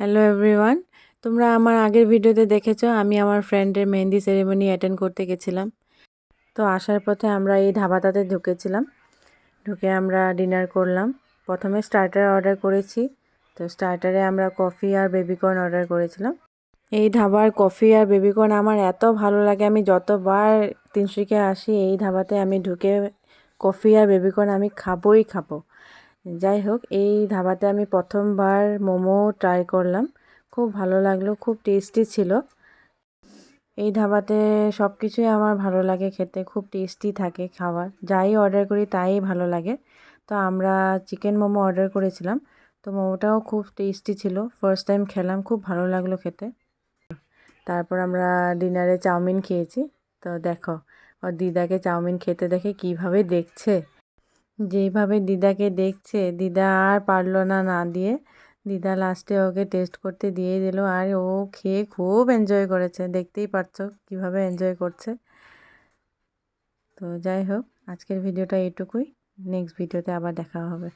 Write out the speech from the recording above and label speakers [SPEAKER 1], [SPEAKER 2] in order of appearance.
[SPEAKER 1] Hello everyone, তোমরা আমার আগের ভিডিওতে দেখেছো আমি আমার ফ্রেন্ডের মেহেন্দি সেরেমনি অ্যাটেন্ড করতে গেছিলাম। তো আসার পথে আমরা এই ধাবাটাতে ঢুকেছিলাম। ঢুকে আমরা ডিনার করলাম। প্রথমে স্টার্টার অর্ডার করেছি। তো স্টার্টারে আমরা কফি আর বেবিকর্ন অর্ডার করেছিলাম। এই ধাবার কফি আর বেবিকর্ন আমার এত ভালো লাগে, আমি যতবার তিনসুকিয়া আসি এই ধাবাতে আমি ঢুকে কফি আর বেবিকর্ন আমি খাবোই খাবো। যাই হোক, এই ধাবাতে আমি প্রথমবার মোমো ট্রাই করলাম, খুব ভালো লাগলো, খুব টেস্টি ছিল। এই ধাবাতে সব কিছুই আমার ভালো লাগে খেতে, খুব টেস্টি থাকে খাবার, যাই অর্ডার করি তাই ভালো লাগে। তো আমরা চিকেন মোমো অর্ডার করেছিলাম। তো মোমোটাও খুব টেস্টি ছিল, ফার্স্ট টাইম খেলাম, খুব ভালো লাগলো খেতে। তারপর আমরা ডিনারে চাউমিন খেয়েছি। তো দেখো, ওর দিদাকে চাউমিন খেতে দেখে কিভাবে দেখছে। যেইভাবে দিদাকে দেখছে, দিদা আর পারলো না না দিয়ে, দিদা লাস্টে ওকে টেস্ট করতে দিয়ে দিল। আর ও খেয়ে খুব এনজয় করেছে, দেখতেই পারছো কিভাবে এনজয় করছে। তো যাই হোক, আজকের ভিডিওটা এইটুকুই। নেক্সট ভিডিওতে আবার দেখা হবে।